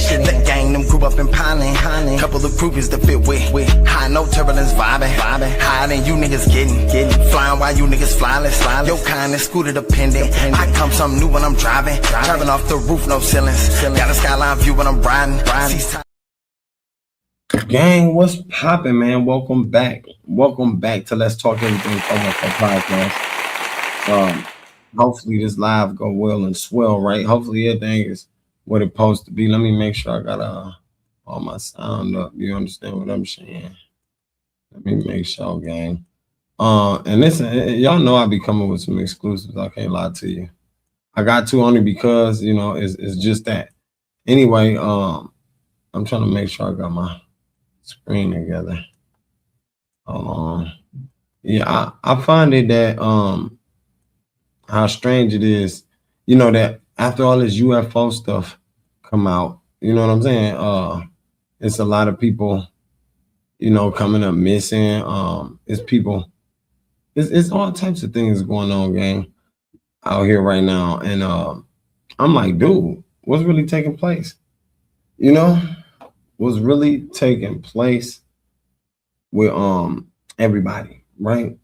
The gang them grew up in piling. Couple of groupies to fit with. High no turbulence vibing. Higher than you niggas getting. Flying while you niggas flyless. Your kind is scooter dependent. I come something new when I'm driving. Driving off the roof, no ceilings. Got a skyline view when I'm riding. Gang, what's poppin', man? Welcome back to Let's Talk Everything podcast. Hopefully this live go well and swell, right? Hopefully everything is what it's supposed to be. Let me make sure I got all my sound up. You understand what I'm saying? Let me make sure, gang. And listen, y'all know I be coming with some exclusives. I can't lie to you. I got to only because it's just that. Anyway, I'm trying to make sure I got my screen together. Yeah, I find it that how strange it is, that after all this UFO stuff come out, you know what I'm saying? It's a lot of people, coming up missing. It's people, it's all types of things going on, gang, out here right now. And I'm like, dude, what's really taking place? What's really taking place with everybody, right?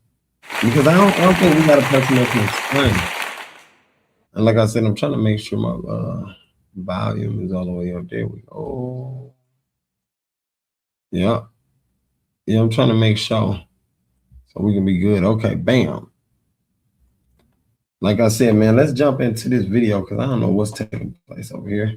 Because I don't think we got a person that can explain. And like I said, I'm trying to make sure my volume is all the way up. There we go. Yeah, I'm trying to make sure so we can be good. Okay, bam. Like I said, man, let's jump into this video because I don't know what's taking place over here.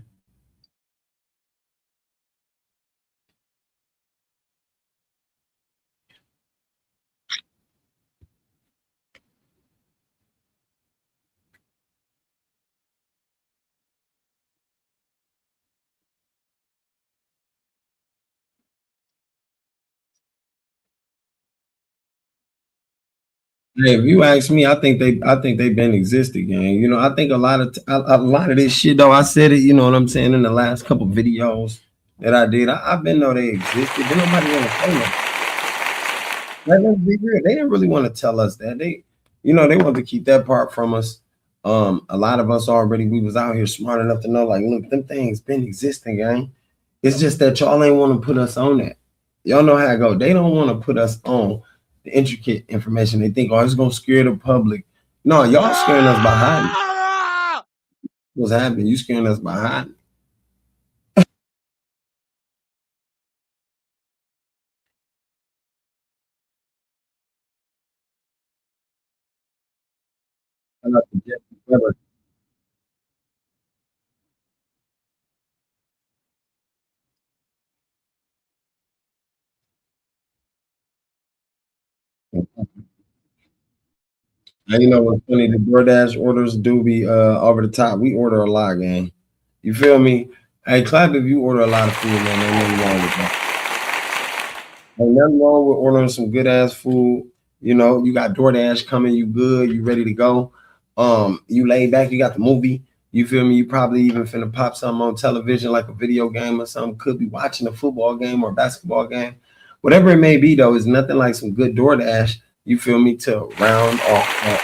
Hey, if you ask me, I think they've been existing, gang. I think a lot of this shit though. I said it, you know what I'm saying, in the last couple videos that I did. I've been know they existed. But nobody want to tell us. Let's be real. They didn't really want to tell us that. They wanted to keep that part from us. A lot of us already, we was out here smart enough to know, like, look, them things been existing, gang. It's just that y'all ain't want to put us on that. Y'all know how it go. They don't want to put us on the intricate information. They think, oh, it's gonna scare the public. No, y'all scaring us by hiding. What's happening? You scaring us by hiding. And you know what's funny? The DoorDash orders do be over the top. We order a lot, gang. You feel me? Hey, clap if you order a lot of food, man. Ain't nothing wrong with that. Ain't nothing wrong with ordering some good ass food. You got DoorDash coming, you good, you ready to go. You laid back, you got the movie. You feel me? You probably even finna pop something on television, like a video game or something. Could be watching a football game or a basketball game. Whatever it may be, though, is nothing like some good DoorDash. You feel me? To round off that,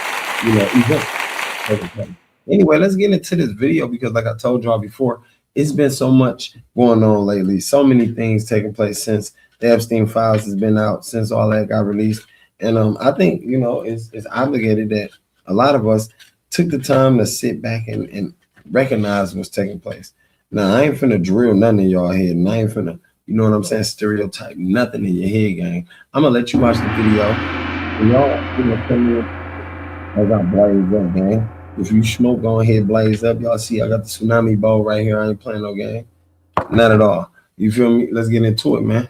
event. Anyway, let's get into this video because, like I told y'all before, it's been so much going on lately. So many things taking place since the Epstein files has been out, since all that got released. And I think, it's obligated that a lot of us took the time to sit back and recognize what's taking place. Now, I ain't finna drill nothing in y'all head, and I ain't finna, you know what I'm saying, stereotype nothing in your head, gang. I'm gonna let you watch the video. And y'all, tell me I got blaze up, gang. If you smoke, go ahead, blaze up. Y'all see I got the tsunami bowl right here. I ain't playing no game. Not at all. You feel me? Let's get into it, man.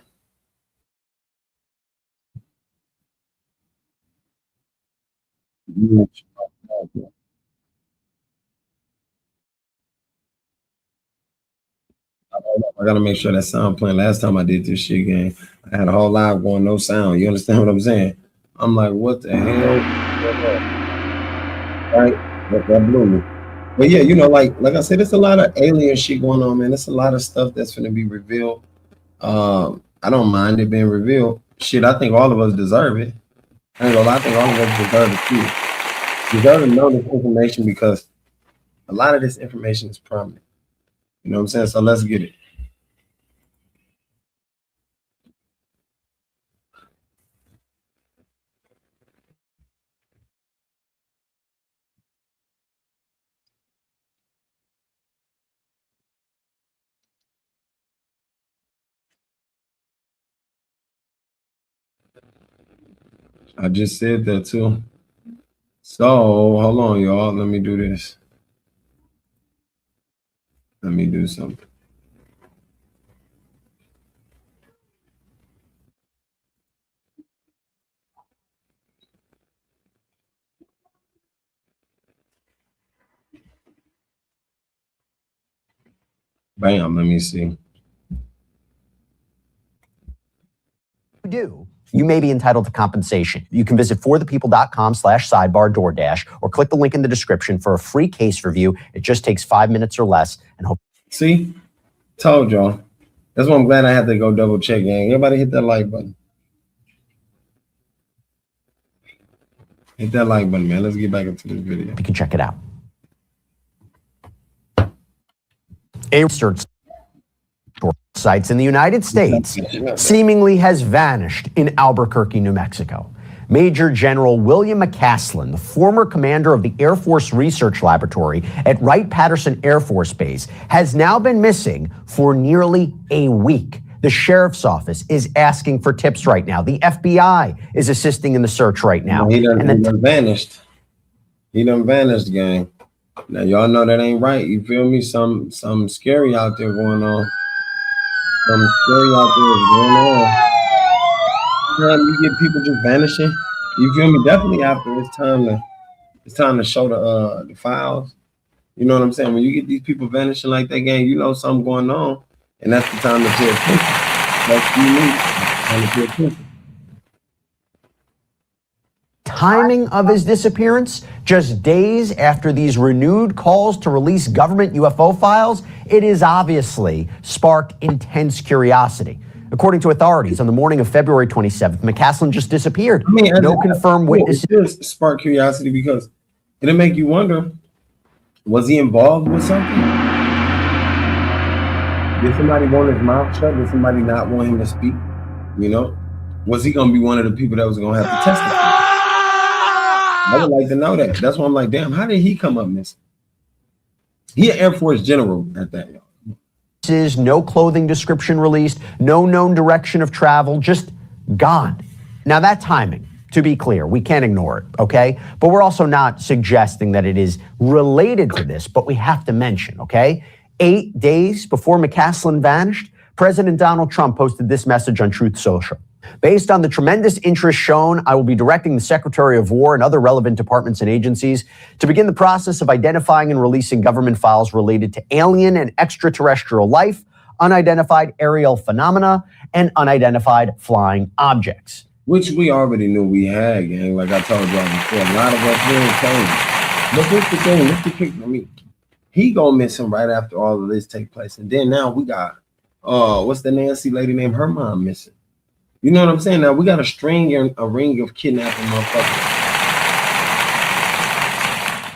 I gotta make sure that sound playing. Last time I did this shit, gang, I had a whole live going, no sound. You understand what I'm saying? I'm like, what the hell? Right? That blew me. But yeah, like I said, it's a lot of alien shit going on, man. It's a lot of stuff that's gonna be revealed. I don't mind it being revealed. Shit, I think all of us deserve it. I ain't gonna lie, I think all of us deserve it too. Deserve to know this information because a lot of this information is prominent. You know what I'm saying? So let's get it. I just said that too. So hold on, y'all. Let me do this. Let me do something. Bam, let me see. You may be entitled to compensation. You can visit forthepeople.com/sidebar DoorDash or click the link in the description for a free case review. It just takes 5 minutes or less. And hope. See, told y'all. That's why I'm glad I had to go double check, gang. Everybody hit that like button. Hit that like button, man. Let's get back into this video. You can check it out. A research sites in the United States seemingly has vanished in Albuquerque, New Mexico. Major General William McCaslin, the former commander of the Air Force Research Laboratory at Wright-Patterson Air Force Base, has now been missing for nearly a week. The sheriff's office is asking for tips right now. The FBI is assisting in the search right now. He done vanished. He done vanished, gang. Now y'all know that ain't right. You feel me? Some scary out there going on. Something scary out there is going on. Time you get people just vanishing. You feel me? Definitely after it's time to show the files. You know what I'm saying? When you get these people vanishing like that, gang, you know something going on, and that's the time to pay attention. That's what you need. Time to pay attention. Timing of his disappearance, just days after these renewed calls to release government UFO files, it has obviously sparked intense curiosity. According to authorities, on the morning of February 27th, McCaslin just disappeared. No confirmed witnesses. It does spark curiosity because it'll make you wonder, was he involved with something? Did somebody want his mouth shut? Did somebody not want him to speak? You know? Was he going to be one of the people that was going to have to testify? I would like to know that. That's why I'm like, damn, how did he come up missing? He an Air Force general at that, y'all. No clothing description released, no known direction of travel, just gone. Now that timing, to be clear, we can't ignore it, okay? But we're also not suggesting that it is related to this, but we have to mention, okay? 8 days before McCaslin vanished, President Donald Trump posted this message on Truth Social. Based on the tremendous interest shown, I will be directing the Secretary of War and other relevant departments and agencies to begin the process of identifying and releasing government files related to alien and extraterrestrial life, unidentified aerial phenomena, and unidentified flying objects. Which we already knew we had, gang. Like I told y'all before, a lot of us didn't tell you. But here's the thing, let's get picked. I mean, he gonna miss him right after all of this take place. And then now we got, what's the Nancy lady named? Her mom missing. You know what I'm saying? Now we got a ring of kidnapping motherfuckers.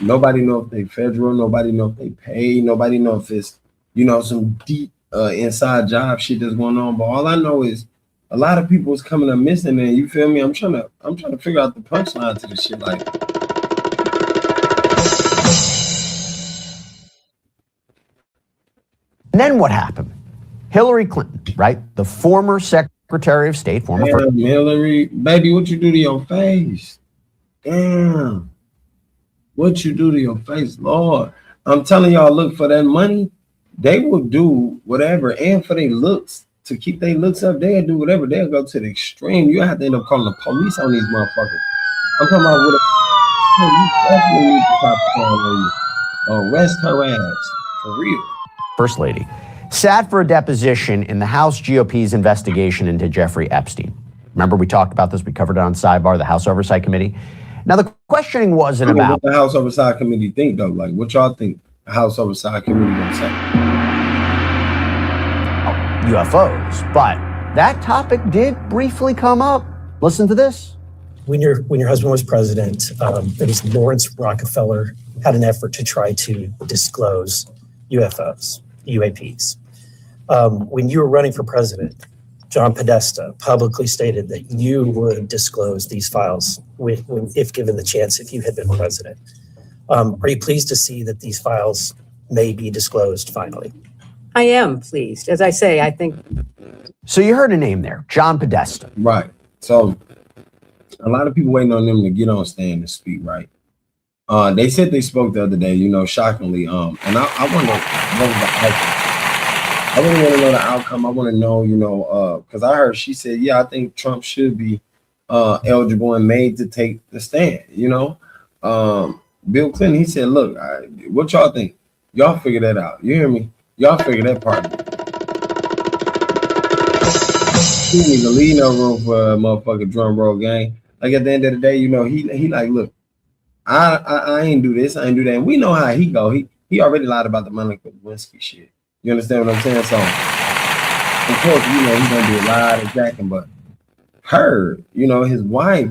Nobody know if they federal. Nobody know if they pay. Nobody know if it's, you know, some deep inside job shit that's going on. But all I know is a lot of people is coming up missing. And you feel me? I'm trying to figure out the punchline to this shit. Like, and then what happened? Hillary Clinton, right? The former Secretary of State, former damn, Hillary, baby, what you do to your face? Damn, what you do to your face, Lord? I'm telling y'all, look, for that money, they will do whatever, and for their looks, to keep their looks up, they'll do whatever. They'll go to the extreme. You have to end up calling the police on these motherfuckers. I'm talking about you definitely need to stop calling them. Arrest her ass for real. First Lady sat for a deposition in the House GOP's investigation into Jeffrey Epstein. Remember, we talked about this. We covered it on Sidebar, the House Oversight Committee. Now, the questioning wasn't about what the House Oversight Committee think, though. Like, what y'all think the House Oversight Committee gonna say? UFOs, but that topic did briefly come up. Listen to this. When your husband was president, it was Lawrence Rockefeller had an effort to try to disclose UFOs, UAPs. When you were running for president, John Podesta publicly stated that you would disclose these files if given the chance, if you had been president. Are you pleased to see that these files may be disclosed finally? I am pleased. As I say, I think. So you heard a name there, John Podesta. Right. So a lot of people waiting on them to get on stand and speak, right? They said they spoke the other day, shockingly. And I wonder what was the outcome. I really want to know the outcome. I want to know, because I heard she said, yeah, I think Trump should be eligible and made to take the stand. Bill Clinton, he said, look, what y'all think? Y'all figure that out. You hear me? Y'all figure that part out. He need to leave no room for a motherfucking drum roll gang. Like at the end of the day, he like, look, I ain't do this, I ain't do that. And we know how he go. He already lied about the Monica Lewinsky shit. You understand what I'm saying? So of course, he's gonna do a lot of jacking, but her, his wife,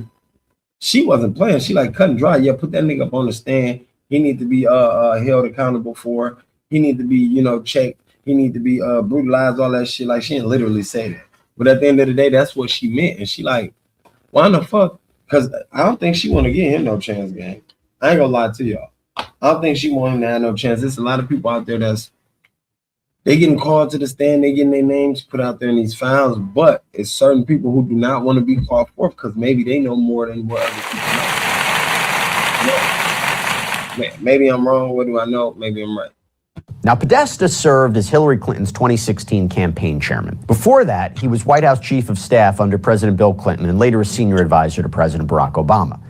she wasn't playing. She like cut and dry. Yeah, put that nigga up on the stand. He need to be held accountable for. He need to be, checked. He need to be brutalized, all that shit. Like she didn't literally say that. But at the end of the day, that's what she meant. And she like, why in the fuck? Because I don't think she want to give him no chance, gang. I ain't gonna lie to y'all. I don't think she want him to have no chance. There's a lot of people out there they getting called to the stand, they getting their names put out there in these files, but it's certain people who do not want to be called forth because maybe they know more than what other people know. Maybe I'm wrong. What do I know? Maybe I'm right. Now, Podesta served as Hillary Clinton's 2016 campaign chairman. Before that, he was White House chief of staff under President Bill Clinton and later a senior advisor to President Barack Obama.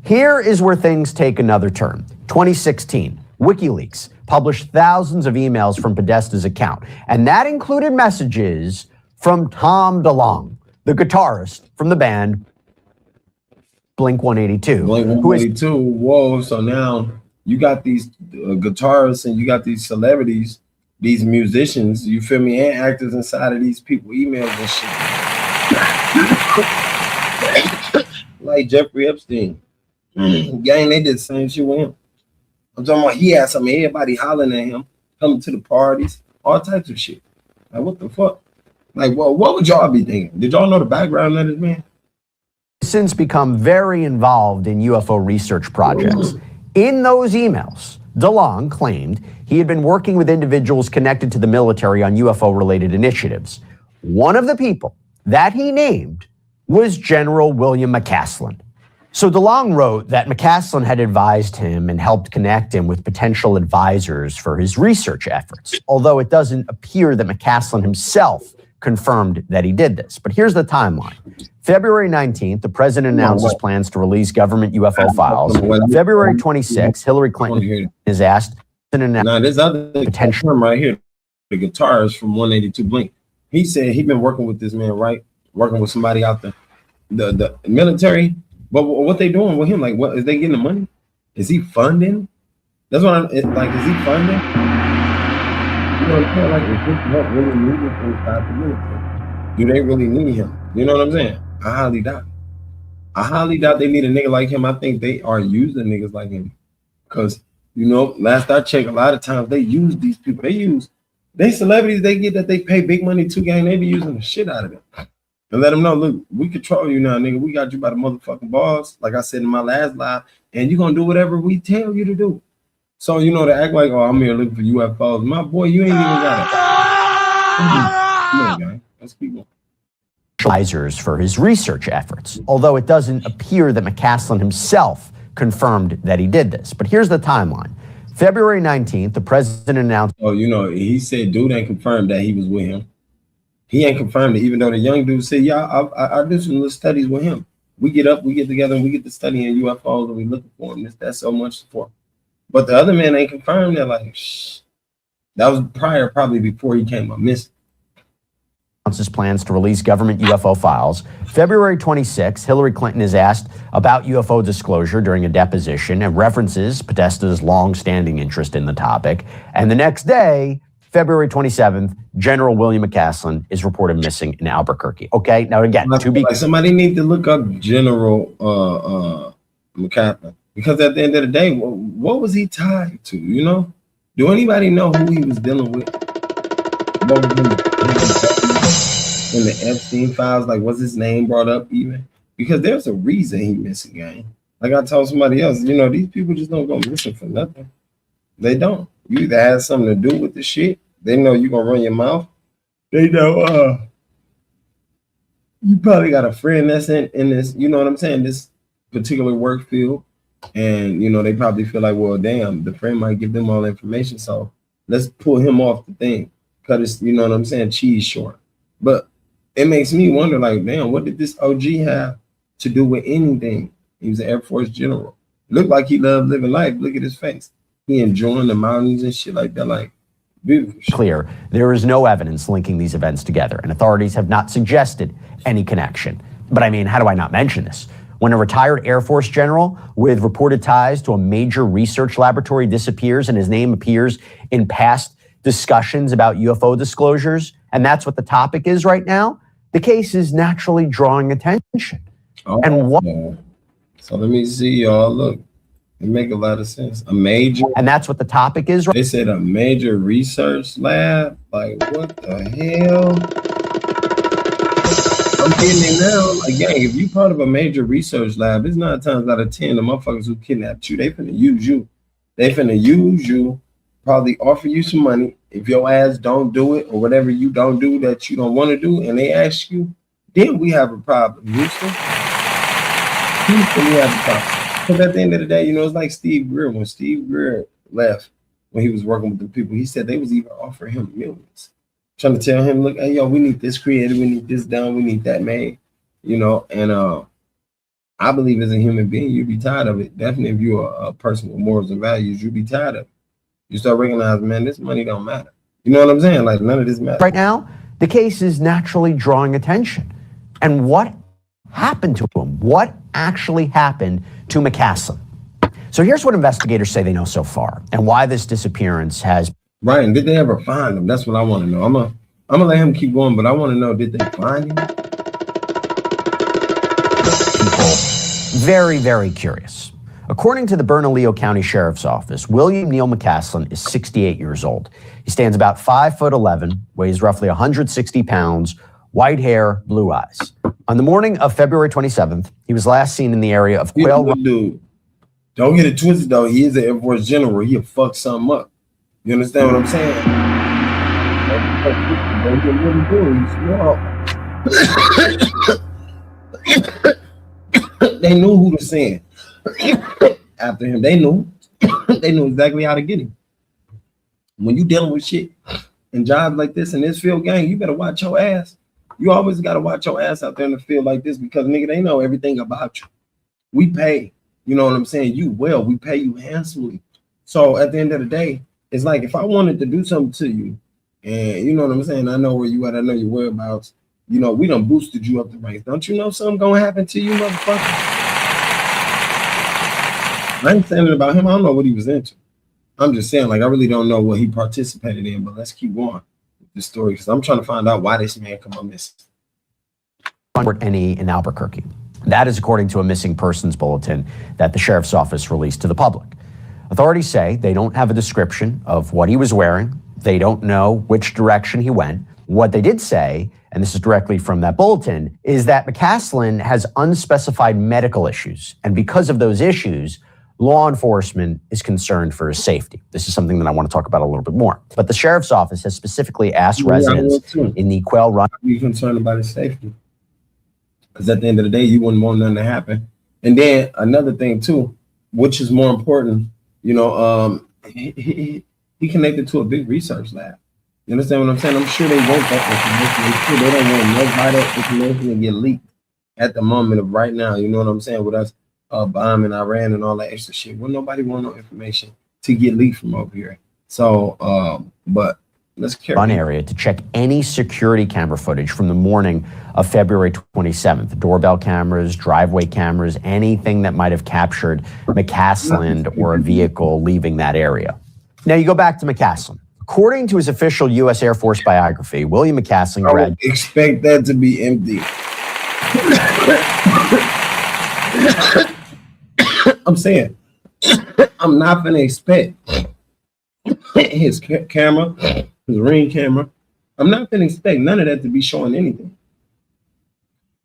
Here is where things take another turn. 2016, WikiLeaks published thousands of emails from Podesta's account, and that included messages from Tom DeLonge, the guitarist from the band Blink-182. Blink-182, whoa, so now you got these guitarists and you got these celebrities, these musicians, you feel me, and actors inside of these people emails and shit. Like Jeffrey Epstein. Gang, they did the same shit with him. I'm talking about he had something, everybody hollering at him, coming to the parties, all types of shit. Like, what the fuck? Like, well, what would y'all be thinking? Did y'all know the background of this man? Since become very involved in UFO research projects. In those emails, DeLonge claimed he had been working with individuals connected to the military on UFO-related initiatives. One of the people that he named was General William McCaslin. So DeLonge wrote that McCaslin had advised him and helped connect him with potential advisors for his research efforts, although it doesn't appear that McCaslin himself confirmed that he did this. But here's the timeline. February 19th, the president announces plans to release government UFO files. February 26th, Hillary Clinton is asked to announce. Now, this other potential right here, the guitarist from 182 Blink, he said he'd been working with this man, right? Working with somebody out the military. But what they doing with him? Like, what is they getting the money? Is he funding? That's what I'm like. Is he funding? You know what I'm saying? Like, is this help really needed inside the military? Do they really need him? You know what I'm saying? I highly doubt. I highly doubt they need a nigga like him. I think they are using niggas like him, because last I checked, a lot of times they use these people. They celebrities. They get that they pay big money to, gang. They be using the shit out of them. And let them know, look, we control you now, nigga. We got you by the motherfucking balls, like I said in my last live, and you're going to do whatever we tell you to do. So, to act like, oh, I'm here looking for UFOs. My boy, you ain't even got it. Come on, gang. Let's keep going. Advisors for his research efforts, although it doesn't appear that McCaslin himself confirmed that he did this. But here's the timeline. February 19th, the president announced. Oh, he said dude ain't confirmed that he was with him. He ain't confirmed it, even though the young dude said, yeah, I do some little studies with him. We get together, and we get to studying UFOs, and we looking for him. That's so much support. But the other man ain't confirmed that, like, shh. That was probably before he came up missing. Announces plans to release government UFO files. February 26th, Hillary Clinton is asked about UFO disclosure during a deposition and references Podesta's long-standing interest in the topic. And the next day, February 27th, General William McCaslin is reported missing in Albuquerque. Okay, now again, somebody need to look up General McCaslin, because at the end of the day, what was he tied to? Do anybody know who he was dealing with? What was in the Epstein files? Like, was his name brought up even? Because there's a reason he missing, gang. Like I told somebody else, these people just don't go missing for nothing. They don't. You either have something to do with the shit. They know you're gonna run your mouth. They know you probably got a friend that's in this, you know what I'm saying, this particular work field. And, you know, they probably feel like, well, damn, the friend might give them all the information. So let's pull him off the thing. Cut his, you know what I'm saying, cheese short. But it makes me wonder, like, damn, what did this OG have to do with anything? He was an Air Force general. Looked like he loved living life. Look at his face. He enjoying the mountains and shit like that. Like, beautiful shit. Clear, there is no evidence linking these events together, and authorities have not suggested any connection. But I mean, how do I not mention this? When a retired Air Force general with reported ties to a major research laboratory disappears and his name appears in past discussions about UFO disclosures, and that's what the topic is right now, the case is naturally drawing attention. Oh, And what? So let me see, y'all. Look, it make a lot of sense. A major, And that's what the topic is. they said a major research lab. Like, what the hell? I'm getting it now. Like, gang, if you part of a major research lab, it's 9 times out of 10 the motherfuckers who kidnapped you, they finna use you. They finna use you, probably offer you some money. If your ass don't do it or whatever you don't do that you don't want to do, and they ask you, then we have a problem. Houston, we have a problem. Because at the end of the day, you know, it's like Steve Greer. When Steve Greer left, when he was working with the people, he said they was even offering him millions. Trying to tell him, look, hey, yo, we need this created, we need this done, we need that made, you know. And I believe as a human being, you'd be tired of it. Definitely if you're a person with morals and values, you'd be tired of it. You start recognizing, man, this money don't matter. You know what I'm saying? Like, none of this matters. Right now, the case is naturally drawing attention. And what happened to him? What actually happened to McCaslin? So here's what investigators say they know so far and why this disappearance has Right, and did they ever find him? That's what I want to know. I'm gonna let him keep going, but I want to know, did they find him? people very, very curious. According to the Bernalillo County Sheriff's Office, William Neal McCaslin is 68 years old. He stands about 5'11", weighs roughly 160 pounds, white hair, blue eyes. On the morning of February 27th, he was last seen in the area of He's a Quail good dude. Don't get it twisted, though. He is an Air Force general. He'll fuck something up. You understand what I'm saying? They knew who to send after him. They knew. They knew exactly how to get him. When you dealing with shit and jobs like this in this field, gang, you better watch your ass. You always got to watch your ass out there in the field like this because, nigga, they know everything about you. We pay. You know what I'm saying? You well. We pay you handsomely. So at the end of the day, it's like if I wanted to do something to you, and you know what I'm saying, I know where you at, I know your whereabouts, you know, we done boosted you up the ranks. Don't you know something gonna happen to you, motherfucker? I ain't saying it about him. I don't know what he was into. I'm just saying, like, I really don't know what he participated in, but let's keep going with this story because I'm trying to find out why this man come up missing. Any in Albuquerque. That is according to a missing persons bulletin that the sheriff's office released to the public. Authorities say they don't have a description of what he was wearing. They don't know which direction he went. What they did say, and this is directly from that bulletin, is that McCaslin has unspecified medical issues. And because of those issues, law enforcement is concerned for his safety. This is something that I want to talk about a little bit more. But the sheriff's office has specifically asked residents in the Quail Run. Be concerned about his safety. Because at the end of the day, you wouldn't want nothing to happen. And then another thing too, which is more important, you know, he connected to a big research lab. You understand what I'm saying? I'm sure they want that information. They don't want no vital information to get leaked at the moment of right now. You know what I'm saying? With us bombing Iran and all that extra shit. Well, nobody want no information to get leaked from over here. So, but let's carry Run area to check any security camera footage from the morning of February 27th. Doorbell cameras, driveway cameras, anything that might have captured McCaslin or a vehicle leaving that area. Now you go back to McCaslin. According to his official U.S. Air Force biography, William McCaslin graduated. Expect that to be empty. I'm saying, I'm not gonna expect his camera, his Ring camera. I'm not gonna expect none of that to be showing anything.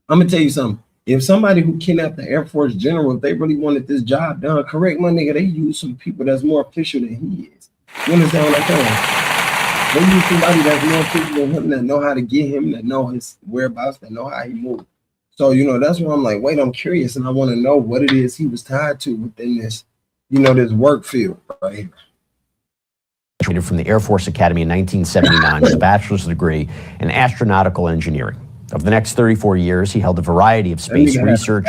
I'm gonna tell you something. If somebody who kidnapped the Air Force general, if they really wanted this job done, correct, my nigga, they use some people that's more official than he is. You understand what I'm saying? They use somebody that's more official than him, that know how to get him, that know his whereabouts, that know how he moves. So, that's why I'm like, wait, I'm curious and I want to know what it is he was tied to within this, this work field, right? Graduated from the Air Force Academy in 1979 with a bachelor's degree in astronautical engineering. Over the next 34 years, he held a variety of space research,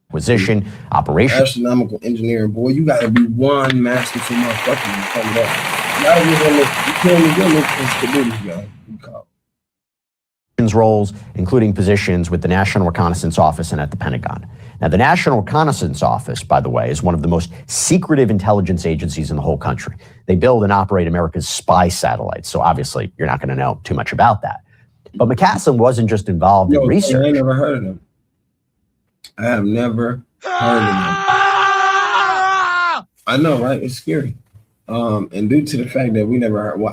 acquisition, operation. Astronomical engineering, boy, you got to be one master for motherfucking to come up. Roles, including positions with the National Reconnaissance Office and at the Pentagon. Now, the National Reconnaissance Office, by the way, is one of the most secretive intelligence agencies in the whole country. They build and operate America's spy satellites, so obviously you're not going to know too much about that. But McCaslin wasn't just involved in research. I never heard of them. I have never heard of them. I know, right? It's scary. And due to the fact that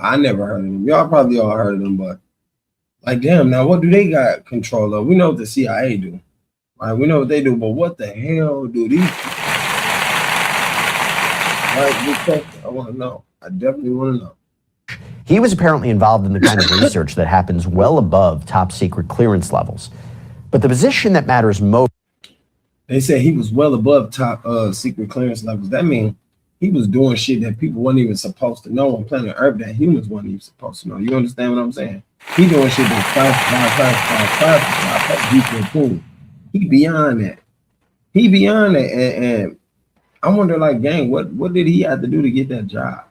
I never heard of them. Y'all probably all heard of them, but like, damn, now what do they got control of? We know what the CIA do, right? We know what they do, but what the hell do these people? Right, good question. I want to know. I definitely want to know. He was apparently involved in the kind of research that happens well above top secret clearance levels. But the position that matters most. They said he was well above top secret clearance levels. That means he was doing shit that people weren't even supposed to know on planet Earth that humans weren't even supposed to know. You understand what I'm saying? He doing shit that's classified. He beyond that. And I wonder, like, gang, what did he have to do to get that job?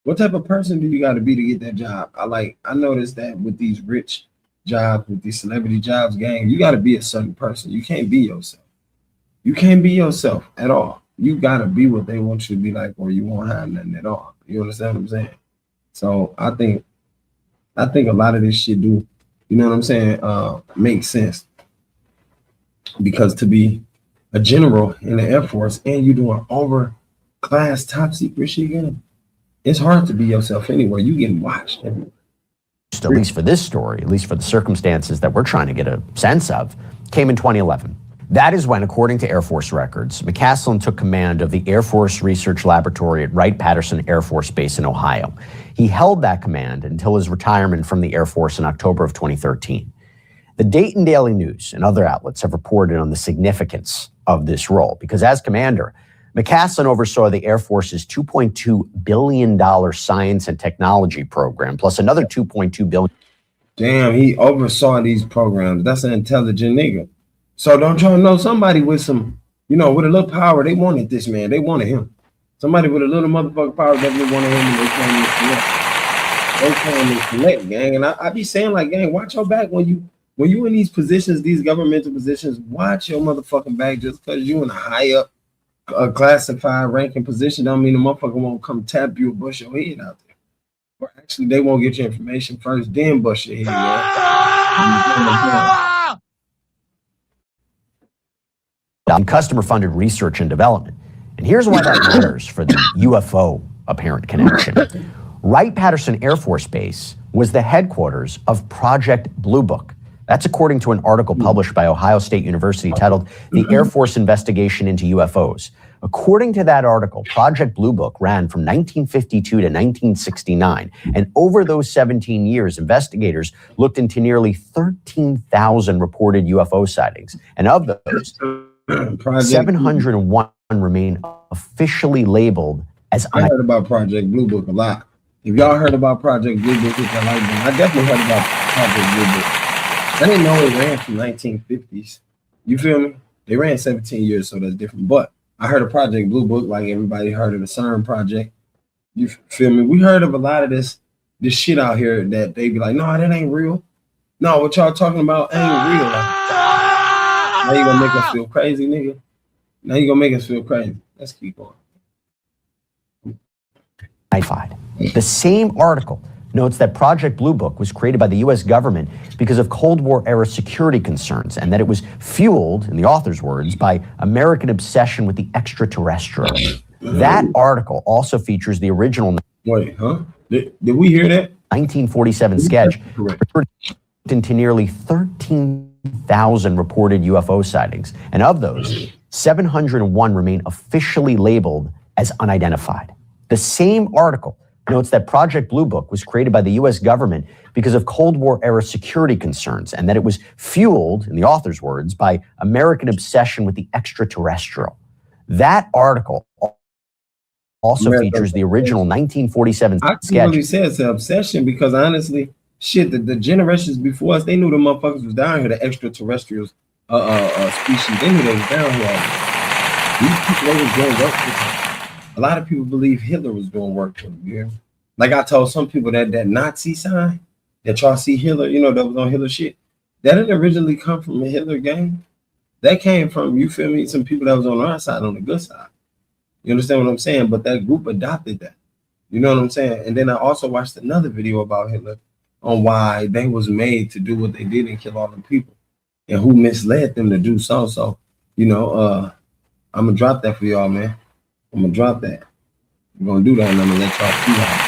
What type of person do you got to be to get that job? I noticed that with these rich jobs, with these celebrity jobs, gang, you got to be a certain person. You can't be yourself. You can't be yourself at all. You got to be what they want you to be like, or you won't have nothing at all. You understand what I'm saying? So I think a lot of this shit do, you know what I'm saying, makes sense. Because to be a general in the Air Force and you doing over-class top secret shit, again, it's hard to be yourself anywhere. You getting watched everywhere. At least for this story, at least for the circumstances that we're trying to get a sense of, came in 2011. That is when, according to Air Force records, McCaslin took command of the Air Force Research Laboratory at Wright-Patterson Air Force Base in Ohio. He held that command until his retirement from the Air Force in October of 2013. The Dayton Daily News and other outlets have reported on the significance of this role because as commander, McCaslin oversaw the Air Force's $2.2 billion science and technology program, plus another $2.2 billion. Damn, he oversaw these programs. That's an intelligent nigga. So don't y'all know somebody with some, with a little power, they wanted this man. They wanted him. Somebody with a little motherfucking power definitely wanted him, and they came to collect, gang. And I be saying, like, gang, watch your back when you in these positions, these governmental positions, watch your motherfucking back. Just because you in a high up, a classified ranking position don't mean the motherfucker won't come tap you or bust your head out there. Or actually, they won't get your information first, then bust your head out. Customer-funded research and development. And here's why that matters for the UFO apparent connection. Wright-Patterson Air Force Base was the headquarters of Project Blue Book. That's according to an article published by Ohio State University titled The Air Force Investigation into UFOs. According to that article, Project Blue Book ran from 1952 to 1969. And over those 17 years, investigators looked into nearly 13,000 reported UFO sightings. And of those, 701 remain officially labeled as I heard about Project Blue Book a lot. If y'all heard about Project Blue Book, I definitely heard about Project Blue Book. I didn't know it ran from 1950s. You feel me? They ran 17 years, so that's different. But I heard of Project Blue Book, like everybody heard of the CERN project. You feel me? We heard of a lot of this shit out here that they be like, no, that ain't real. No, what y'all talking about ain't real. Now you gonna make us feel crazy, nigga. Now you gonna make us feel crazy. Let's keep on. The same article notes that Project Blue Book was created by the U.S. government because of Cold War era security concerns and that it was fueled, in the author's words, by American obsession with the extraterrestrial. That article also features the original. Wait, huh? Did we hear that? 1947 sketch into nearly 13,000 reported UFO sightings. And of those, 701 remain officially labeled as unidentified. The same article notes that Project Blue Book was created by the U.S. government because of Cold War era security concerns, and that it was fueled, in the author's words, by American obsession with the extraterrestrial. That article also features the original 1947 I sketch. can't really say it's an obsession because honestly, shit, the generations before us, they knew the motherfuckers was down here, the extraterrestrials species. They knew they was down here. These people, they was doing work with them. A lot of people believe Hitler was doing work for them. Yeah. Like I told some people that Nazi sign that y'all see Hitler, you know, that was on Hitler shit, that didn't originally come from a Hitler gang. That came from, you feel me, some people that was on our side, on the good side. You understand what I'm saying? But that group adopted that. You know what I'm saying? And then I also watched another video about Hitler on why they was made to do what they did and kill all the people and who misled them to do so. So, you know, I'm going to drop that for y'all, man. I'm going to drop that. I'm going to do that and I'm going to let y'all see that.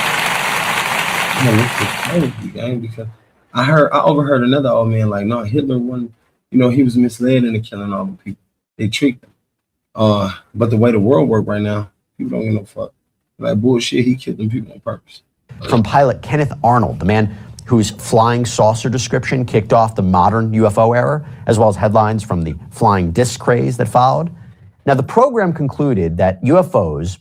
I'm going to look at the game because I overheard another old man like, no, Hitler wasn't, you know, he was misled into killing all the people. They tricked them. But the way the world works right now, people don't give no fuck. Like bullshit, he killed them people on purpose. From pilot Kenneth Arnold, the man whose flying saucer description kicked off the modern UFO era, as well as headlines from the flying disc craze that followed. Now, the program concluded that UFOs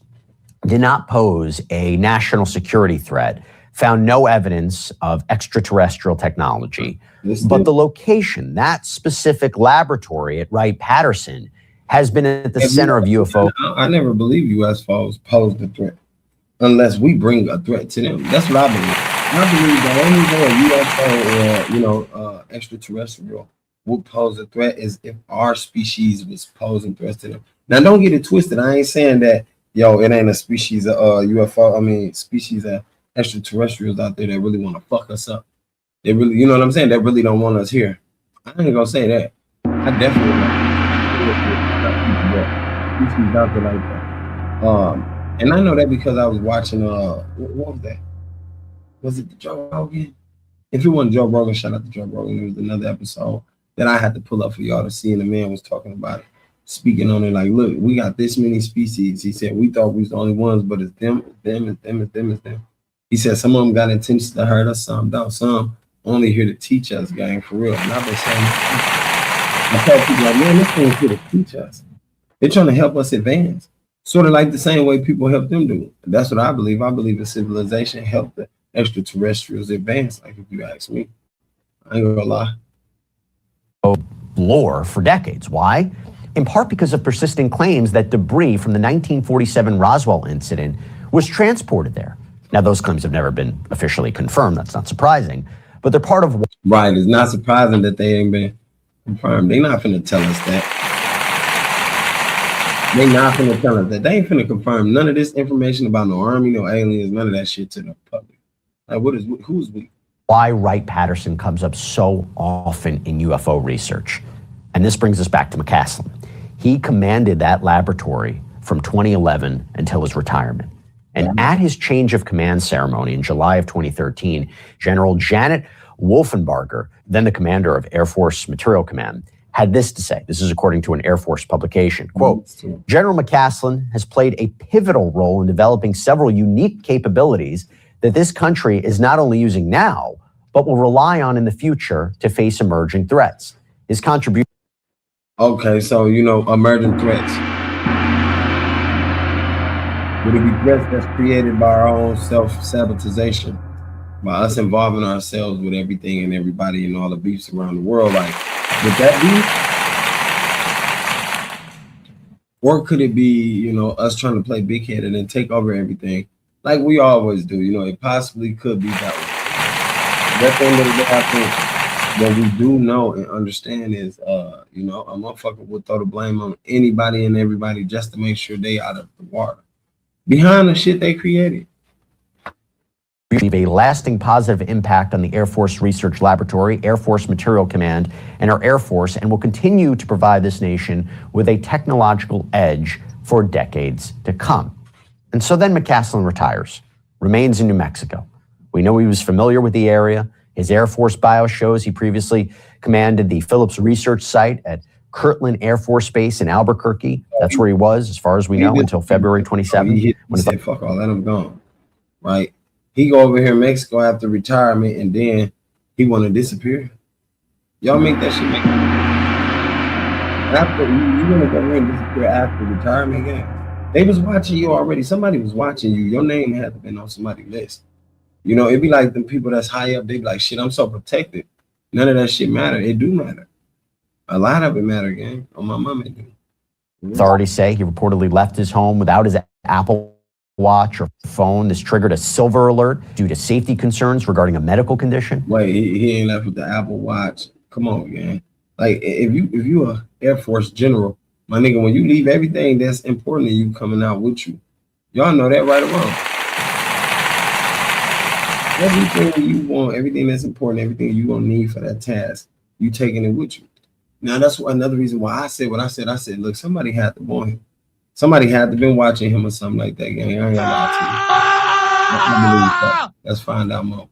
did not pose a national security threat, found no evidence of extraterrestrial technology, but the location, that specific laboratory at Wright-Patterson, has been at the center of UFO. I never believe UFOs posed a threat unless we bring a threat to them. That's what I believe. I believe that only way a UFO or, extraterrestrial would pose a threat is if our species was posing threats to them. Now, don't get it twisted. I ain't saying that, yo, it ain't a species of UFO. Species of extraterrestrials out there that really want to fuck us up. They really, you know what I'm saying? They really don't want us here. I ain't gonna say that. I definitely don't. Species out there like that. And I know that because I was watching what was that? Was it the Joe Rogan? If it wasn't Joe Rogan, shout out to Joe Rogan. It was another episode that I had to pull up for y'all to see, and the man was talking about it, speaking on it like, look, we got this many species. He said we thought we was the only ones, but it's them, it's them. He said some of them got intentions to hurt us, some don't, some only here to teach us, gang, for real. And I've been saying, I tell people like, man, this thing's here to teach us. They're trying to help us advance. Sort of like the same way people help them do it. That's what I believe. I believe in civilization helped the extraterrestrials advance, like if you ask me. I ain't gonna lie. Lore for decades. Why? In part because of persisting claims that debris from the 1947 Roswell incident was transported there. Now, those claims have never been officially confirmed. That's not surprising, but they're part of. Right. It's not surprising that they ain't been confirmed. They're not finna tell us that. They not finna tell us that. They ain't finna confirm none of this information about no army, no aliens, none of that shit to the public. Like, who's we? Why Wright-Patterson comes up so often in UFO research. And this brings us back to McCaslin. He commanded that laboratory from 2011 until his retirement. And at his change of command ceremony in July of 2013, General Janet Wolfenbarger, then the commander of Air Force Materiel Command, had this to say. This is according to an Air Force publication. Quote, General McCaslin has played a pivotal role in developing several unique capabilities that this country is not only using now, but will rely on in the future to face emerging threats. His contribution. Okay, so, emerging threats. Would it be threats that's created by our own self-sabotagation? By us involving ourselves with everything and everybody and all the beefs around the world? Like, would that be? Or could it be, us trying to play big-headed and take over everything like we always do? It possibly could be that way. That thing that I think that we do know and understand is, a motherfucker would throw the blame on anybody and everybody just to make sure they out of the water. Behind the shit they created. Leave a lasting positive impact on the Air Force Research Laboratory, Air Force Materiel Command, and our Air Force, and will continue to provide this nation with a technological edge for decades to come. And so then McCaslin retires, remains in New Mexico. We know he was familiar with the area. His Air Force bio shows he previously commanded the Phillips Research Site at Kirtland Air Force Base in Albuquerque. That's where he was, as far as we know, until February 27th. He said, fuck all that, I'm gone. Right? He go over here in Mexico after retirement, and then he want to disappear. Y'all make that shit make after you want to go here and disappear after retirement again. They was watching you already. Somebody was watching you. Your name had to been on somebody's list. You know, it'd be like the people that's high up. They be like, shit, I'm so protected. None of that shit matter. It do matter. A lot of it matter, gang. On my mama, it do. Authorities say he reportedly left his home without his Apple Watch or phone. This triggered a silver alert due to safety concerns regarding a medical condition. Wait, he ain't left with the Apple Watch. Come on, gang. Like if you a Air Force general, my nigga, when you leave everything that's important to you coming out with you, y'all know that right or wrong. Everything you want, everything that's important, everything you gonna need for that task, you taking it with you. Now that's another reason why I said what I said. I said, look, somebody had to want him. Somebody had to been watching him or something like that, gang. I ain't gonna lie to you. I believe that. Let's find out more.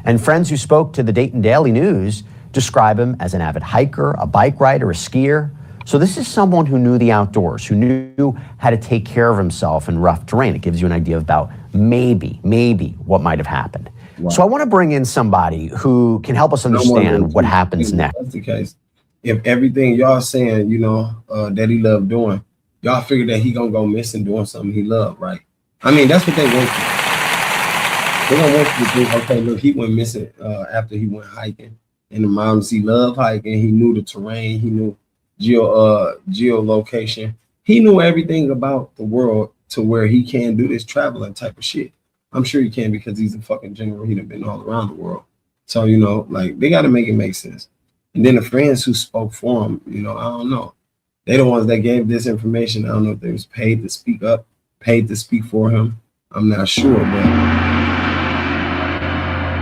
And friends who spoke to the Dayton Daily News describe him as an avid hiker, a bike rider, a skier. So this is someone who knew the outdoors, who knew how to take care of himself in rough terrain. It gives you an idea about maybe what might have happened. Wow. So I want to bring in somebody who can help us understand what happens next. That's the case. If everything y'all saying, that he loved doing, y'all figure that he gonna go missing doing something he loved, right? I mean, that's what they want you. They don't want you to think, okay, look, he went missing after he went hiking in the mountains. He loved hiking. He knew the terrain. He knew geolocation. He knew everything about the world to where he can do this traveling type of shit. I'm sure he can because he's a fucking general. He done been all around the world. So, like they got to make it make sense. And then the friends who spoke for him, I don't know. They the ones that gave this information. I don't know if they was paid to speak up, paid to speak for him. I'm not sure, but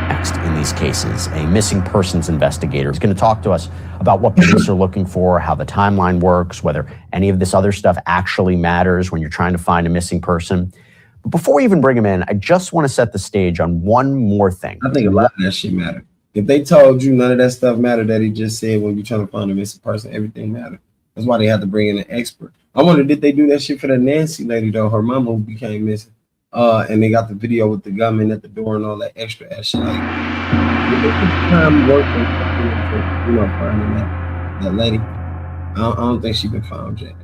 next in these cases, a missing persons investigator is going to talk to us about what police are looking for, how the timeline works, whether any of this other stuff actually matters when you're trying to find a missing person. But before we even bring him in, I just want to set the stage on one more thing. I think a lot of that shit matter. If they told you none of that stuff mattered that he just said when you're trying to find a missing person, everything mattered. That's why they had to bring in an expert. I wonder, did they do that shit for the Nancy lady though? Her mama who became missing. And they got the video with the gunman at the door and all that extra ass shit. Like, time working, finding that lady. I don't think she been found yet.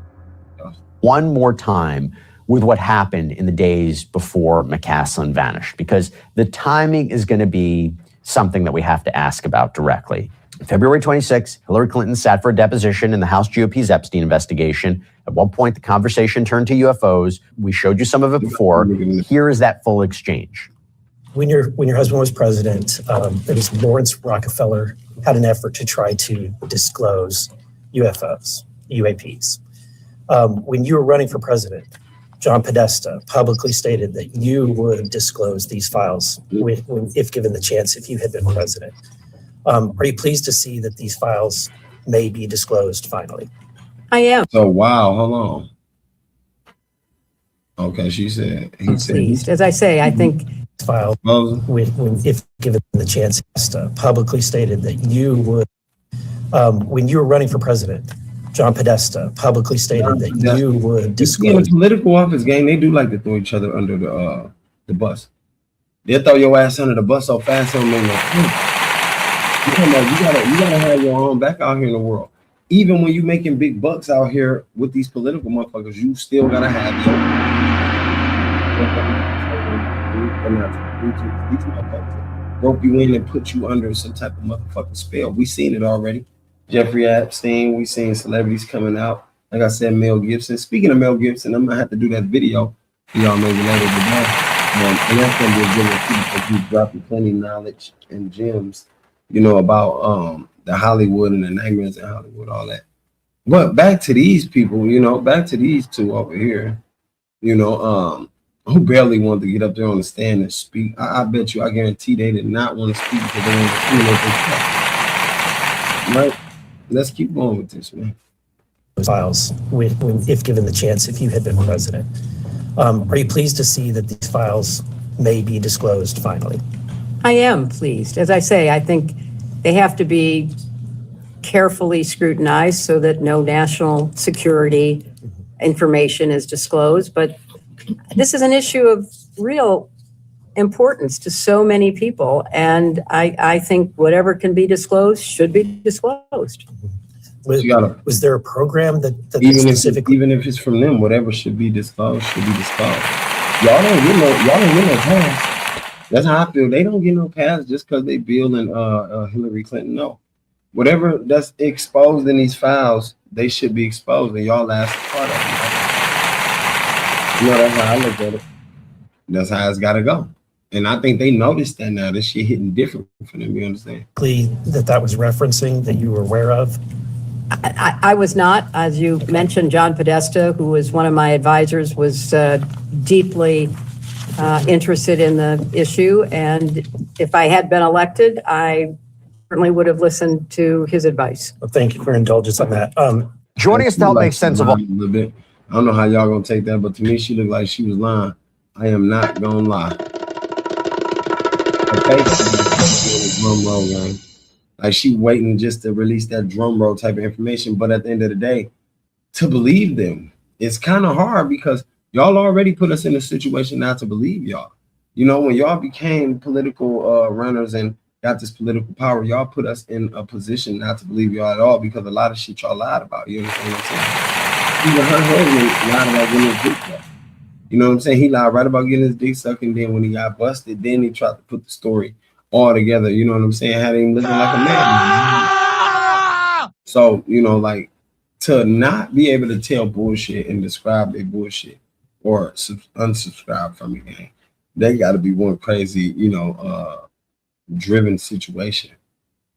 One more time with what happened in the days before McCaslin vanished, because the timing is going to be something that we have to ask about directly. February 26, Hillary Clinton sat for a deposition in the House GOP's Epstein investigation. At one point, the conversation turned to UFOs. We showed you some of it before. Here is that full exchange. When your husband was president, it was Lawrence Rockefeller had an effort to try to disclose UFOs, UAPs. When you were running for president, John Podesta publicly stated that you would disclose these files if given the chance, if you had been president. Are you pleased to see that these files may be disclosed finally? I am. So, wow, hold on. Okay, he said. Pleased. As I say, I think files, if given the chance, publicly stated that you would, when you were running for president, John Podesta publicly stated that you would disclose. In the political office, gang, they do like to throw each other under the bus. They'll throw your ass under the bus so fast, it'll make no sense. You gotta have your own back out here in the world. Even when you making big bucks out here with these political motherfuckers, you still gotta have your these motherfuckers rope you in and put you under some type of motherfucking spell. We seen it already. Jeffrey Epstein, we seen celebrities coming out. Like I said, Mel Gibson. Speaking of Mel Gibson, I'm gonna have to do that video for y'all maybe later today. And that's gonna be a good one because he's dropping plenty of knowledge and gems, about the Hollywood and the nightmares in Hollywood, all that. But back to these people, back to these two over here, who barely wanted to get up there on the stand and speak. I bet you, I guarantee they did not want to speak because they wanted to feel what they felt. Right? Let's keep going with this, man. Files, if given the chance, if you had been president. Are you pleased to see that these files may be disclosed finally? I am pleased. As I say, I think they have to be carefully scrutinized so that no national security information is disclosed. But this is an issue of real importance to so many people. And I think whatever can be disclosed should be disclosed. Was there a program that even if it's from them, whatever should be disclosed should be disclosed. Y'all don't get no pass. That's how I feel. They don't get no pass just because they Bill and Hillary Clinton. No, whatever that's exposed in these files, they should be exposed, and y'all last part of it. You know, that's how I look at it. That's how it's got to go. And I think they noticed that now. This shit hitting different for them. You understand? That was referencing that you were aware of. I was not, as you mentioned, John Podesta, who was one of my advisors, was deeply interested in the issue. And if I had been elected, I certainly would have listened to his advice. Well, thank you for indulgence on that. Joining us to help make sense of all. A little bit. I don't know how y'all gonna take that, but to me, she looked like she was lying. I am not gonna lie. Okay, drum roll, gang. Like she waiting just to release that drum roll type of information. But at the end of the day, to believe them, it's kind of hard because y'all already put us in a situation not to believe y'all. You know, when y'all became political runners and got this political power, y'all put us in a position not to believe y'all at all because a lot of shit y'all lied about. You understand what I'm saying? Even her husband lied about getting his dick sucked. You know what I'm saying? He lied right about getting his dick sucked, and then when he got busted, then he tried to put the story all together. You know what I'm saying? Had him looking like a man. So, you know, like to not be able to tell bullshit and describe their bullshit or unsubscribe from the game, they got to be one crazy, you know, driven situation.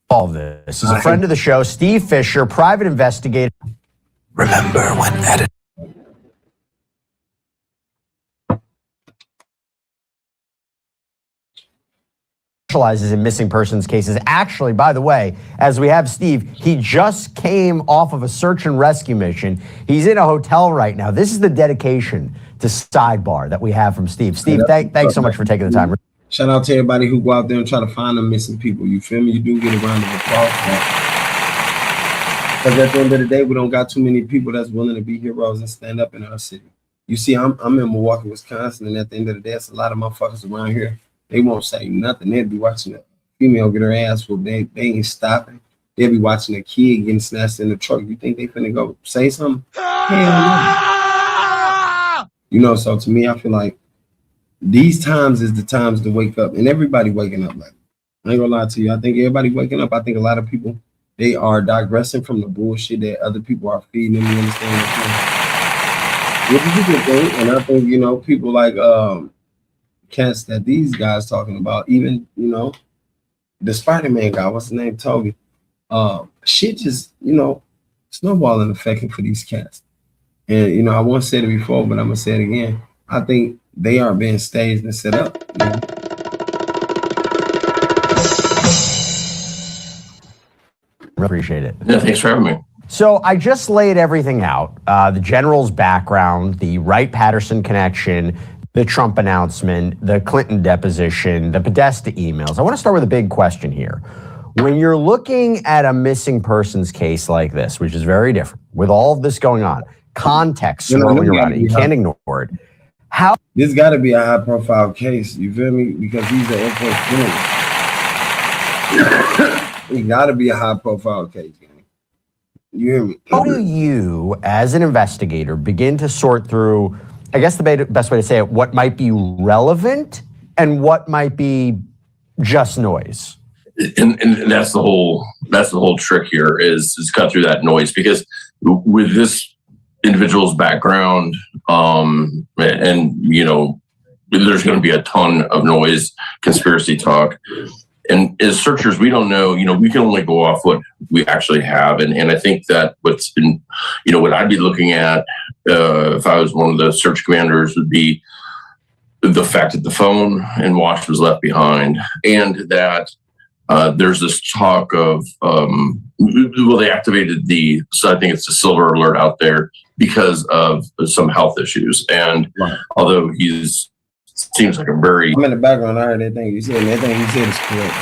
All of this is a friend of the show, Steve Fisher, private investigator. Remember when edit. Specializes in missing persons cases. Actually, by the way, as we have Steve, he just came off of a search and rescue mission. He's in a hotel right now. This is the dedication to Sidebar that we have from Steve. Steve, thanks so much for taking the time. Shout out to everybody who go out there and try to find the missing people. You feel me? You do get a round of applause. Because at the end of the day, we don't got too many people that's willing to be heroes and stand up in our city. You see, I'm in Milwaukee, Wisconsin, and at the end of the day, it's a lot of motherfuckers around here. They won't say nothing. They'll be watching a female get her ass whooped. They ain't stopping. They'll be watching a kid getting snatched in the truck. You think they finna go say something? Hell no. You know, so to me, I feel like these times is the times to wake up. And everybody waking up. Like, I ain't gonna lie to you. I think everybody waking up. I think a lot of people, they are digressing from the bullshit that other people are feeding them. You understand what I'm saying? What do people think? And I think, you know, people like cats that these guys talking about, even, you know, the Spider-Man guy, what's his name, Toby, shit just, you know, snowballing effective for these cats. And, you know, I once said it before, but I'm gonna say it again. I think they are being staged and set up. You know? Appreciate it. Yeah, thanks for having me. So I just laid everything out, the general's background, the Wright-Patterson connection, the Trump announcement, the Clinton deposition, the Podesta emails. I want to start with a big question here. When you're looking at a missing persons case like this, which is very different, with all of this going on, context swirling around it, you can't ignore it. How? This got to be a high-profile case, you feel me? Because he's an airport criminal. It got to be a high-profile case, gang. You hear me? How do you, as an investigator, begin to sort through, I guess the best way to say it, what might be relevant and what might be just noise? And that's the whole trick here is cut through that noise, because with this individual's background, and you know, there's going to be a ton of noise, conspiracy talk, and as searchers, we don't know. You know, we can only go off what we actually have, and I think that what's been, you know, what I'd be looking at if I was one of the search commanders would be the fact that the phone in Wash was left behind, and that there's this talk of well, they activated so I think it's the silver alert out there because of some health issues, and although seems like a very. I'm in the background. I heard that thing you said, and that thing you said is correct.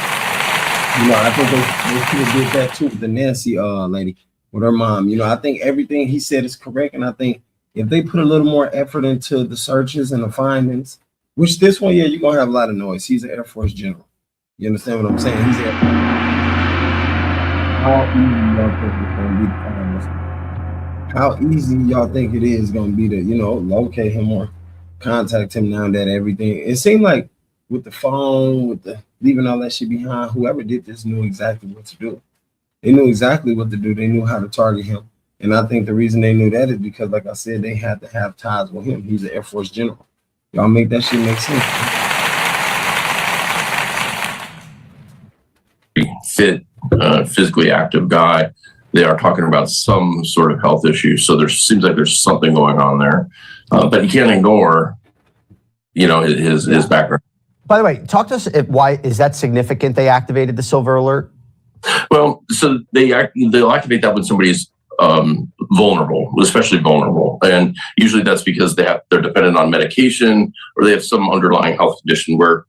You know, I think those people did that too with the Nancy lady, with her mom. You know, I think everything he said is correct, and I think if they put a little more effort into the searches and the findings, Which this one, yeah, you're gonna have a lot of noise. He's an Air Force general. You understand what I'm saying? He's a how easy y'all think it is gonna be to, you know, locate him or contact him now that everything it seemed like with the phone, with the leaving all that shit behind, whoever did this knew exactly what to do. They knew exactly what to do. They knew how to target him. And I think the reason they knew that is because, like I said, they had to have ties with him. He's an Air Force general. Y'all make that shit make sense. Fit, physically active guy. They are talking about some sort of health issue. So there seems like there's something going on there. But you can't ignore, you know, his background. By the way, talk to us. Why is that significant? They activated the silver alert. Well, so they'll activate that when somebody's vulnerable, especially vulnerable, and usually that's because they're dependent on medication or they have some underlying health condition where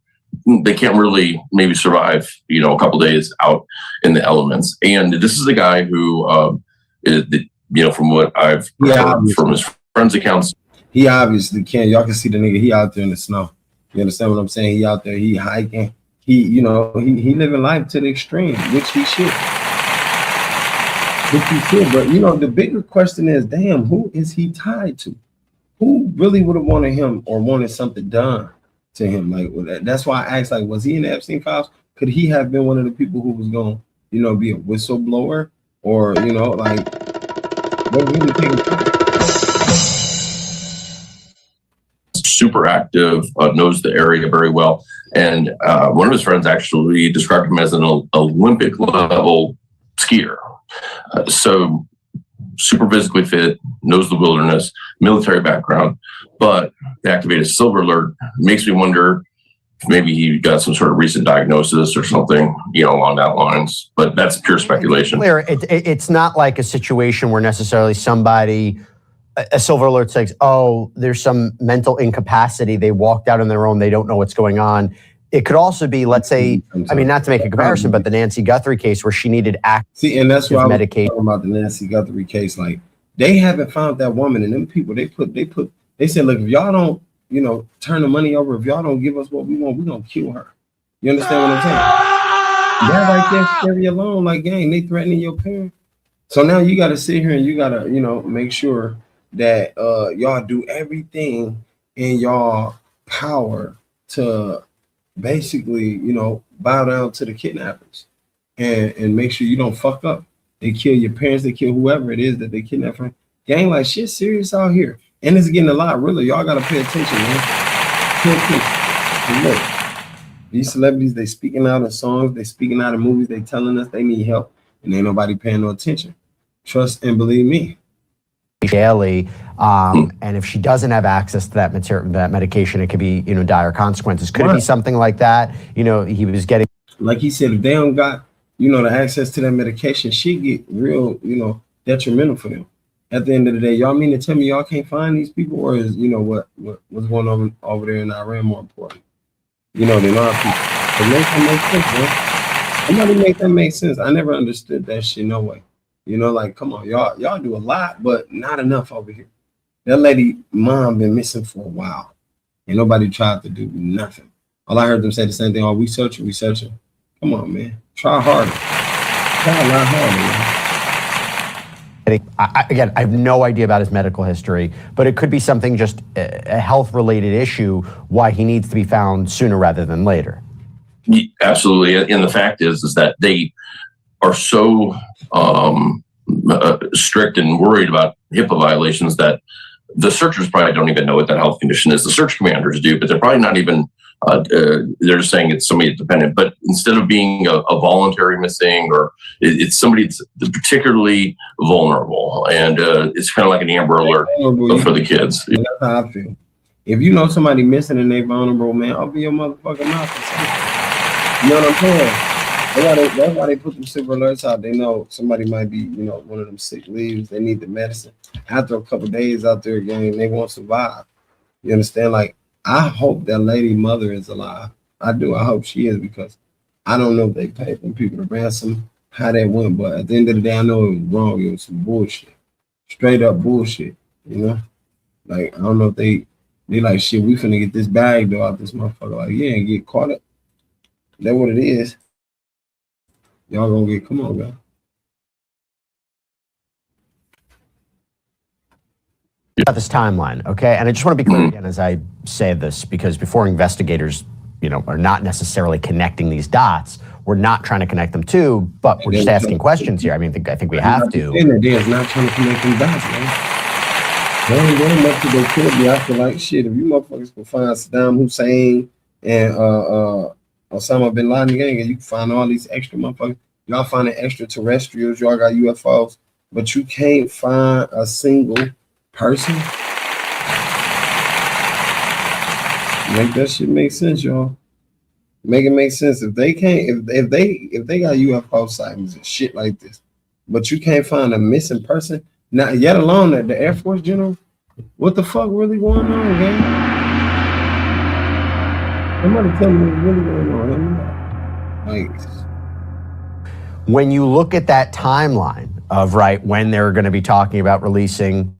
they can't really maybe survive, you know, a couple days out in the elements. And this is the guy who, you know, from what I've heard from his friends' accounts, he obviously can. Y'all can see the nigga. He out there in the snow. You understand what I'm saying? He out there. He hiking. He, you know, he living life to the extreme, which he should. But you know, the bigger question is, damn, who is he tied to? Who really would have wanted him or wanted something done to him? Like, that's why I asked, like, was he in the Epstein files? Could he have been one of the people who was going to, you know, be a whistleblower or, you know, like, what really came super active, knows the area very well. And one of his friends actually described him as an Olympic level skier. So super physically fit, knows the wilderness, military background, but the activated silver alert makes me wonder if maybe he got some sort of recent diagnosis or something, you know, along that lines. But that's pure speculation. It's not like a situation where necessarily somebody, a silver alert says, oh, there's some mental incapacity. They walked out on their own. They don't know what's going on. It could also be, let's say, I mean, not to make a comparison, but the Nancy Guthrie case where she needed See, and that's why I was medication. talking about the Nancy Guthrie case. Like, they haven't found that woman, and them people, they said, look, if y'all don't, you know, turn the money over, if y'all don't give us what we want, we're gonna kill her. You understand what I'm saying? That right there, scary alone, like, gang, they threatening your parent. So now you gotta sit here and you gotta, you know, make sure that y'all do everything in y'all power to basically, you know, bow down to the kidnappers and make sure you don't fuck up. They kill your parents, they kill whoever it is that they kidnap from. Gang, like, shit serious out here. And it's getting a lot realer. Y'all gotta pay attention, man. Pay attention. And look, these celebrities, they speaking out in songs, they speaking out in movies, they telling us they need help, and ain't nobody paying no attention. Trust and believe me. Daily, and if she doesn't have access to that material, that medication, it could be, you know, dire consequences. Could it be something like that? You know, he was getting, like he said, if they don't got, you know, the access to that medication, she get real, you know, detrimental for them. At the end of the day, y'all mean to tell me y'all can't find these people, or is, you know, what's going on over there in Iran more important? You know, than our people. It makes that make sense, man. Somebody make that make sense. I never understood that shit, no way. You know, like, come on, y'all do a lot, but not enough over here. That lady mom been missing for a while, and nobody tried to do nothing. All I heard them say the same thing. Oh, we searching. Come on, man. Try harder. Try a lot harder, man. Again, I have no idea about his medical history, but it could be something, just a health-related issue, why he needs to be found sooner rather than later. Absolutely. And the fact is that they are so strict and worried about HIPAA violations that the searchers probably don't even know what that health condition is. The search commanders do, but they're probably not even, they're just saying it's somebody dependent. But instead of being a voluntary missing, or it's somebody that's particularly vulnerable, and it's kind of like an Amber Alert for the kids. That's how I feel. If you know somebody missing and they vulnerable, man, open your motherfucking mouth and say, you know what I'm saying? That's why they put them silver alerts out. They know somebody might be, you know, one of them sick leaves. They need the medicine. After a couple of days out there again, they won't survive. You understand? Like, I hope that lady mother is alive. I do. I hope she is, because I don't know if they paid them people to ransom, how that went. But at the end of the day, I know it was wrong. It was some bullshit. Straight up bullshit, you know? Like, I don't know if they They like, shit, we finna get this bag though out this motherfucker. Like, yeah, and get caught up. That's what it is. Y'all gonna get, come on, guys. About this timeline, okay? And I just want to be clear again as I say this, because before investigators, are not necessarily connecting these dots, we're not trying to connect them too, but we're just asking questions here. I mean, I think we have to. They're not trying to connect them dots, man. They ain't going much to they could be. I feel like shit. If you motherfuckers can find Saddam Hussein and Osama bin Laden gang, and you can find all these extra motherfuckers, y'all finding extraterrestrials, y'all got UFOs, but you can't find a single person. Make that shit make sense, y'all. Make it make sense. If they can't, if they got UFO sightings and shit like this, but you can't find a missing person, not yet alone that the Air Force general, what the fuck really going on, gang? Somebody tell me what's really going on. Like, when you look at that timeline of when they're going to be talking about releasing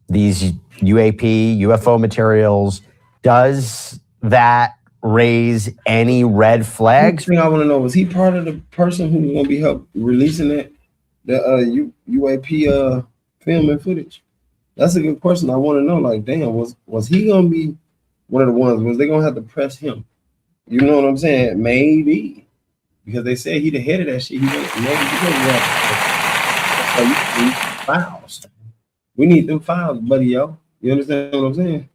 these UFO materials, does that raise any red flags? The thing I want to know, was he part of the person who's going to be help releasing the UAP film and footage? That's a good question. I want to know, like, damn, was he going to be one of the ones? Was they going to have to press him? You know what I'm saying? Maybe. Because they said he the head of that shit. Maybe files. We need them files, buddy, yo. You understand what I'm saying?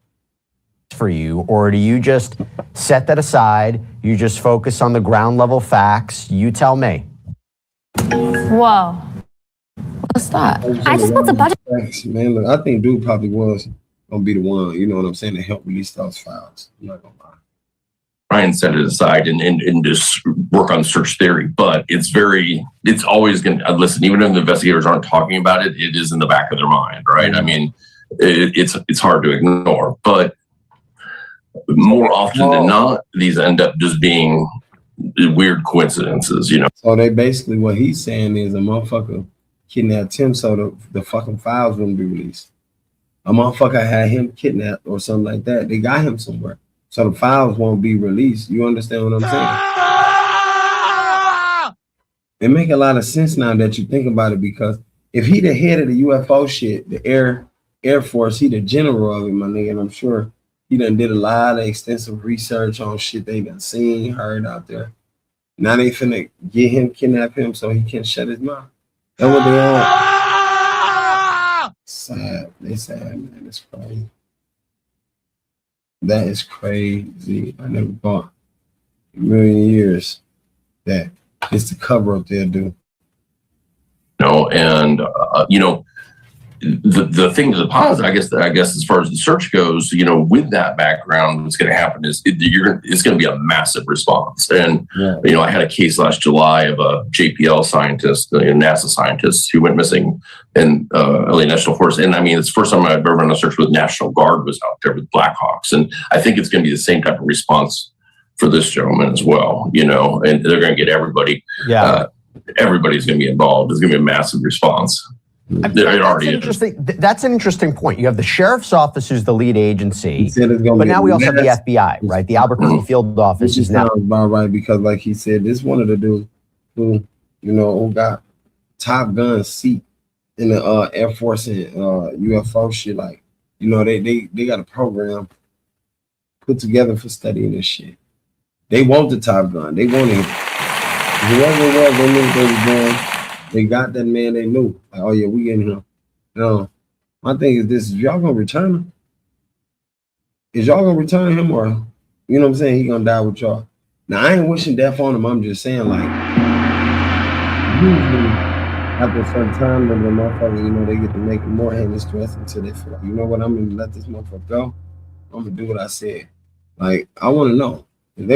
For you, or do you just set that aside? You just focus on the ground level facts. You tell me. Whoa. What's that? I just built a budget. Thanks, man. Look, I think dude probably was gonna be the one, you know what I'm saying, to help release those files. I'm not gonna lie. Ryan set it aside and just work on search theory, but it's always going to, listen, even if the investigators aren't talking about it, it is in the back of their mind, right? I mean, it's hard to ignore, but more often than not, these end up just being weird coincidences, So they basically, what he's saying is a motherfucker kidnapped him so the fucking files wouldn't be released. A motherfucker had him kidnapped or something like that. They got him somewhere, so the files won't be released. You understand what I'm saying? It make a lot of sense now that you think about it, because if he the head of the UFO shit, the Air Force, he the general of it, my nigga, and I'm sure he done did a lot of extensive research on shit they done seen, heard out there. Now they finna get him, kidnap him so he can't shut his mouth. That's what they on. Sad. They sad, man. It's crazy. That is crazy. I never thought in a million years that it's the cover up they'll do. And the thing to the positive, I guess, as far as the search goes, with that background, what's going to happen is it's going to be a massive response. And I had a case last July of a JPL scientist, NASA scientist, who went missing in LA National Forest. And I mean, it's the first time I've ever done a search with National Guard was out there with Blackhawks, and I think it's going to be the same type of response for this gentleman as well. And they're going to get everybody. Yeah. Everybody's going to be involved. It's going to be a massive response. That's an interesting point. You have the sheriff's office, who's the lead agency, but now we also have the FBI, right? The Albuquerque field office is now about right, because, like he said, this one of the dudes who got Top Gun seat in the Air Force and UFO shit. Like, they got a program put together for studying this shit. They want the Top Gun. They want it. Whoever it was, they knew what they was doing. They got that man, they knew. Like, oh yeah, we getting him. My thing is this: is y'all gonna return him? Is y'all gonna return him, or you know what I'm saying? He gonna die with y'all. Now I ain't wishing death on him. I'm just saying, like, usually after a certain time, the motherfucker, they get to make more heinous threats until they feel like, you know what, I'm gonna let this motherfucker go. I'm gonna do what I said. Like, I want to know if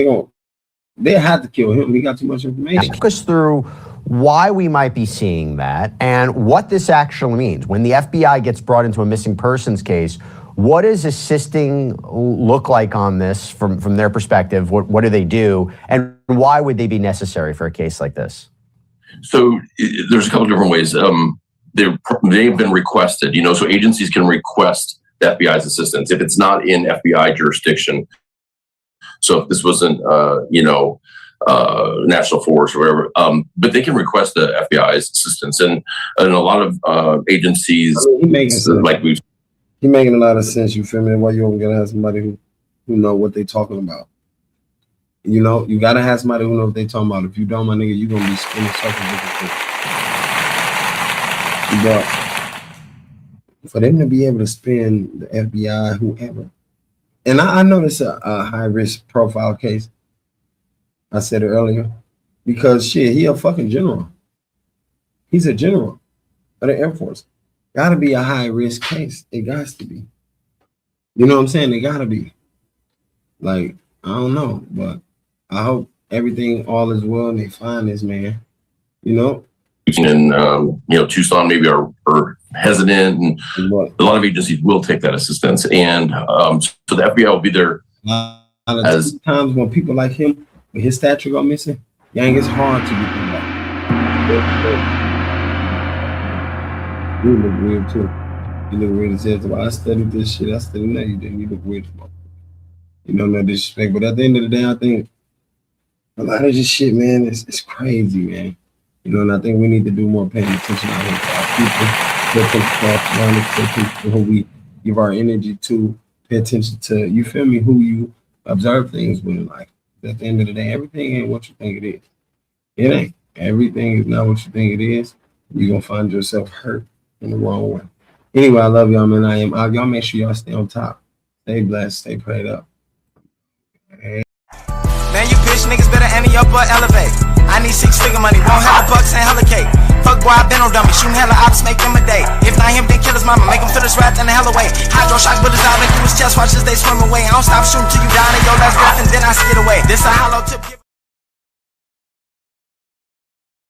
they had to kill him. He got too much information. Walk us through why we might be seeing that and what this actually means. When the FBI gets brought into a missing persons case, what does assisting look like on this from their perspective? What do they do? And why would they be necessary for a case like this? So there's a couple different ways. They've been requested, so agencies can request the FBI's assistance if it's not in FBI jurisdiction. So if this wasn't, national force or whatever, but they can request the FBI's assistance, and a lot of agencies, He making a lot of sense. You feel me? Why you gonna have somebody who know what they talking about? You know, you gotta have somebody who know what they talking about. If you don't, my nigga, you gonna be spinning circles with the But for them to be able to spin the FBI, whoever, and I know this a high risk profile case. I said it earlier because shit, he a fucking general. He's a general of the Air Force. Gotta be a high risk case. It got to be. You know what I'm saying? It gotta be. Like, I don't know, but I hope everything all is well and they find this man. You know? And Tucson maybe are hesitant, and a lot of agencies will take that assistance, and so the FBI will be there. As times when people like him, with his stature go missing, Yang, it's hard to get them back. You look weird too. You look weird as hell. I studied this shit. I studied that. You didn't. You look weird. You know, no disrespect, but at the end of the day, I think a lot of this shit, man, it's crazy, man. You know, and I think we need to do more paying attention out here to our people, pay attention to our surroundings, pay attention to who we give our energy to, pay attention to, you feel me, who you observe things with in life. At the end of the day, everything ain't what you think it is. It ain't. Everything is not what you think it is. You're going to find yourself hurt in the wrong way. Anyway, I love y'all, man. I am out. Y'all make sure y'all stay on top. Stay blessed. Stay prayed up. Man, you bitch niggas better ante up or elevate. I need 6-figure money, won't hella bucks and hella cake. Fuck boy, I been on dummy, shooting hella ops, make them a day. If not him, then kill his mama, make him feel his wrath in the hell away. Hydro shock bullets out, make through his chest, watch as they swim away. I don't stop shooting till you die in your last breath, and then I skid away. This a hollow tip.